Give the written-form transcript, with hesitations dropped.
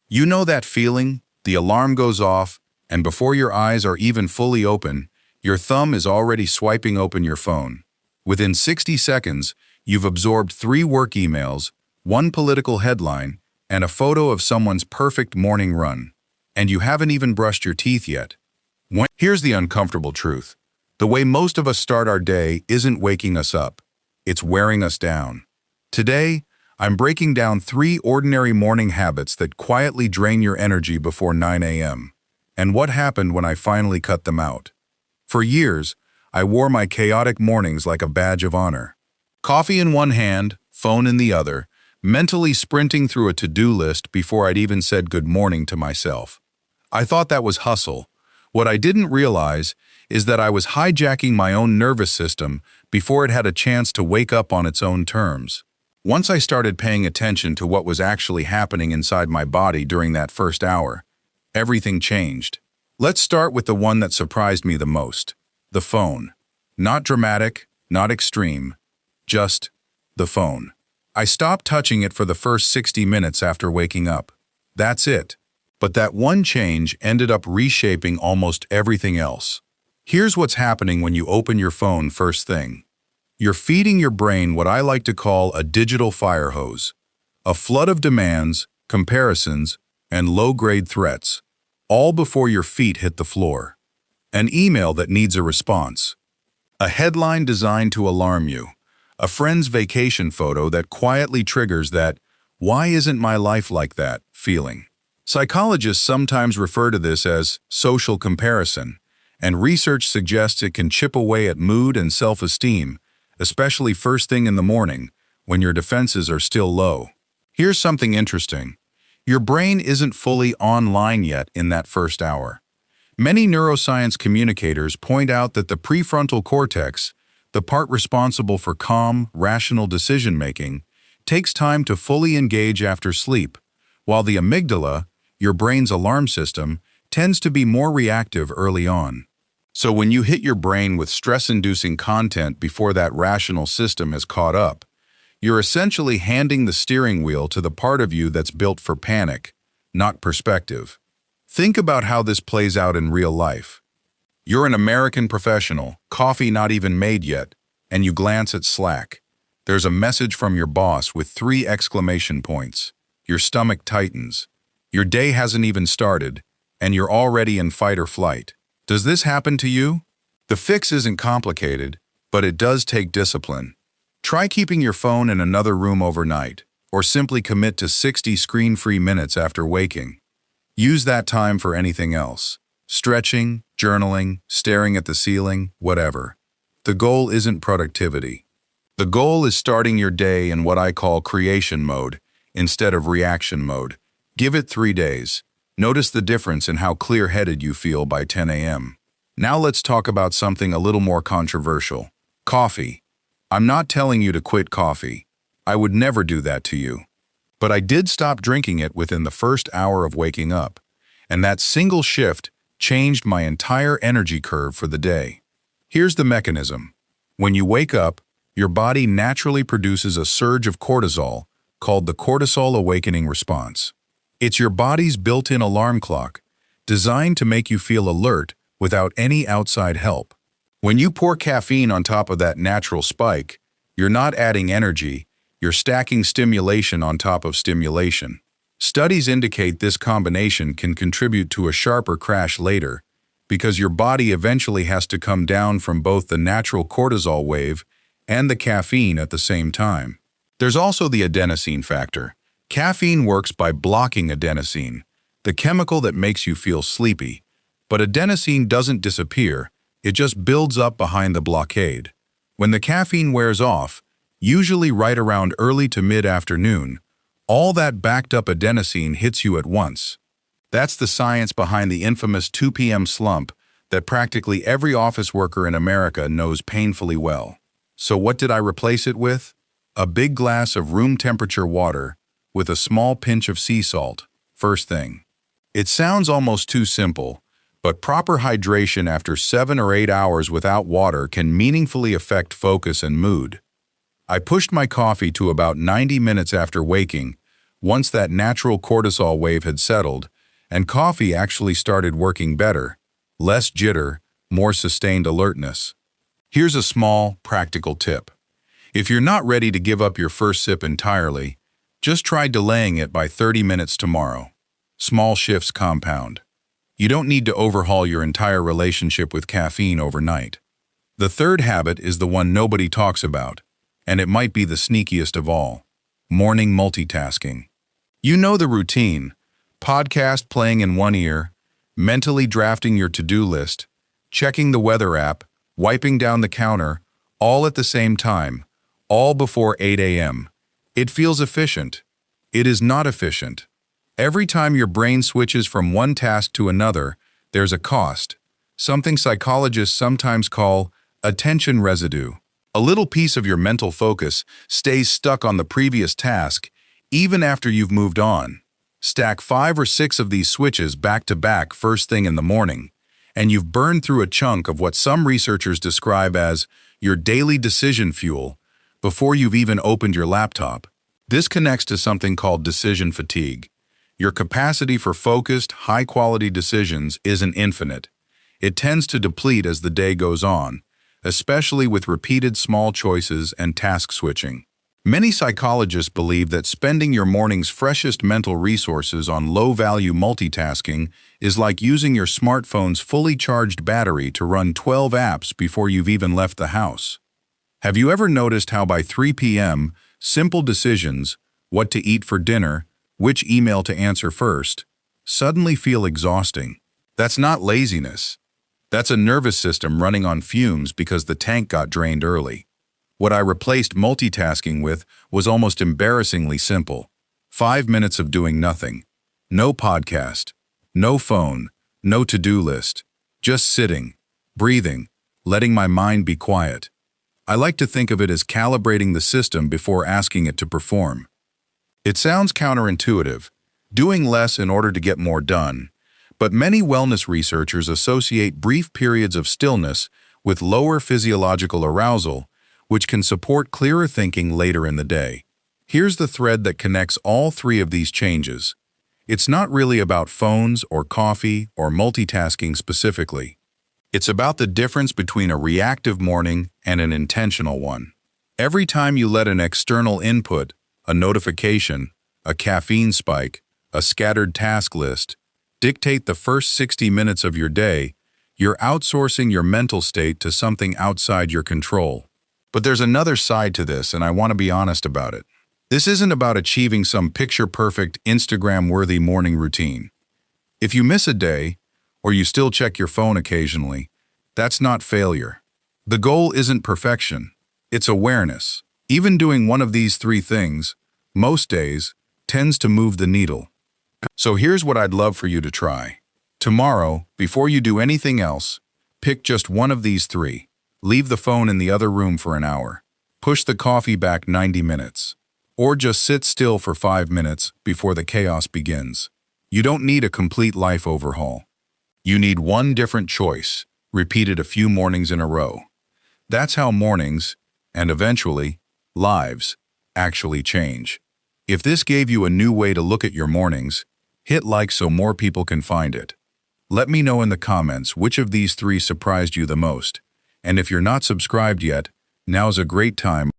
You know that feeling? The alarm goes off, and before your eyes are even fully open, your thumb is already swiping open your phone. Within 60 seconds, you've absorbed 3 work emails, 1 political headline, and a photo of someone's perfect morning run. And you haven't even brushed your teeth yet. Here's the uncomfortable truth. The way most of us start our day isn't waking us up. It's wearing us down. Today, I'm breaking down 3 ordinary morning habits that quietly drain your energy before 9 a.m. and what happened when I finally cut them out. For years, I wore my chaotic mornings like a badge of honor. Coffee in one hand, phone in the other, mentally sprinting through a to-do list before I'd even said good morning to myself. I thought that was hustle. What I didn't realize is that I was hijacking my own nervous system before it had a chance to wake up on its own terms. Once I started paying attention to what was actually happening inside my body during that first hour, everything changed. Let's start with the one that surprised me the most. The phone. Not dramatic, not extreme, just the phone. I stopped touching it for the first 60 minutes after waking up. That's it. But that one change ended up reshaping almost everything else. Here's what's happening when you open your phone first thing. You're feeding your brain what I like to call a digital firehose. A flood of demands, comparisons, and low-grade threats, all before your feet hit the floor. An email that needs a response. A headline designed to alarm you. A friend's vacation photo that quietly triggers that "why isn't my life like that" feeling. Psychologists sometimes refer to this as social comparison, and research suggests it can chip away at mood and self-esteem, especially first thing in the morning, when your defenses are still low. Here's something interesting. Your brain isn't fully online yet in that first hour. Many neuroscience communicators point out that the prefrontal cortex, the part responsible for calm, rational decision-making, takes time to fully engage after sleep, while the amygdala, your brain's alarm system, tends to be more reactive early on. So when you hit your brain with stress-inducing content before that rational system has caught up, you're essentially handing the steering wheel to the part of you that's built for panic, not perspective. Think about how this plays out in real life. You're an American professional, coffee not even made yet, and you glance at Slack. There's a message from your boss with 3 exclamation points. Your stomach tightens. Your day hasn't even started, and you're already in fight or flight. Does this happen to you? The fix isn't complicated, but it does take discipline. Try keeping your phone in another room overnight, or simply commit to 60 screen-free minutes after waking. Use that time for anything else. Stretching, journaling, staring at the ceiling, whatever. The goal isn't productivity. The goal is starting your day in what I call creation mode, instead of reaction mode. Give it 3 days. Notice the difference in how clear-headed you feel by 10 a.m. Now let's talk about something a little more controversial. Coffee. I'm not telling you to quit coffee. I would never do that to you. But I did stop drinking it within the first hour of waking up, and that single shift changed my entire energy curve for the day. Here's the mechanism. When you wake up, your body naturally produces a surge of cortisol called the cortisol awakening response. It's your body's built-in alarm clock, designed to make you feel alert without any outside help. When you pour caffeine on top of that natural spike, you're not adding energy, you're stacking stimulation on top of stimulation. Studies indicate this combination can contribute to a sharper crash later, because your body eventually has to come down from both the natural cortisol wave and the caffeine at the same time. There's also the adenosine factor. Caffeine works by blocking adenosine, the chemical that makes you feel sleepy. But adenosine doesn't disappear, it just builds up behind the blockade. When the caffeine wears off, usually right around early to mid-afternoon, all that backed-up adenosine hits you at once. That's the science behind the infamous 2 p.m. slump that practically every office worker in America knows painfully well. So what did I replace it with? A big glass of room-temperature water with a small pinch of sea salt, first thing. It sounds almost too simple, but proper hydration after 7 or 8 hours without water can meaningfully affect focus and mood. I pushed my coffee to about 90 minutes after waking, Once that natural cortisol wave had settled, and coffee actually started working better, less jitter, more sustained alertness. Here's a small, practical tip. If you're not ready to give up your first sip entirely, just try delaying it by 30 minutes tomorrow. Small shifts compound. You don't need to overhaul your entire relationship with caffeine overnight. The third habit is the one nobody talks about, and it might be the sneakiest of all: morning multitasking. You know the routine: podcast playing in one ear, mentally drafting your to-do list, checking the weather app, wiping down the counter, all at the same time, all before 8 a.m. It feels efficient. It is not efficient. Every time your brain switches from one task to another, there's a cost, something psychologists sometimes call attention residue. A little piece of your mental focus stays stuck on the previous task even after you've moved on. Stack 5 or 6 of these switches back to back first thing in the morning, and you've burned through a chunk of what some researchers describe as your daily decision fuel before you've even opened your laptop. This connects to something called decision fatigue. Your capacity for focused, high-quality decisions isn't infinite. It tends to deplete as the day goes on, especially with repeated small choices and task switching. Many psychologists believe that spending your morning's freshest mental resources on low-value multitasking is like using your smartphone's fully charged battery to run 12 apps before you've even left the house. Have you ever noticed how by 3 p.m., simple decisions, what to eat for dinner, which email to answer first, suddenly feel exhausting? That's not laziness. That's a nervous system running on fumes because the tank got drained early. What I replaced multitasking with was almost embarrassingly simple. 5 minutes of doing nothing. No podcast, no phone, no to-do list. Just sitting, breathing, letting my mind be quiet. I like to think of it as calibrating the system before asking it to perform. It sounds counterintuitive, doing less in order to get more done, but many wellness researchers associate brief periods of stillness with lower physiological arousal, which can support clearer thinking later in the day. Here's the thread that connects all 3 of these changes. It's not really about phones or coffee or multitasking specifically. It's about the difference between a reactive morning and an intentional one. Every time you let an external input, a notification, a caffeine spike, a scattered task list, dictate the first 60 minutes of your day, you're outsourcing your mental state to something outside your control. But there's another side to this, and I want to be honest about it. This isn't about achieving some picture-perfect, Instagram-worthy morning routine. If you miss a day, or you still check your phone occasionally, that's not failure. The goal isn't perfection, it's awareness. Even doing one of these 3 things, most days, tends to move the needle. So here's what I'd love for you to try. Tomorrow, before you do anything else, pick just one of these 3. Leave the phone in the other room for an hour. Push the coffee back 90 minutes. Or just sit still for 5 minutes before the chaos begins. You don't need a complete life overhaul. You need one different choice, repeated a few mornings in a row. That's how mornings, and eventually, lives, actually change. If this gave you a new way to look at your mornings, hit like so more people can find it. Let me know in the comments which of these 3 surprised you the most. And if you're not subscribed yet, now's a great time.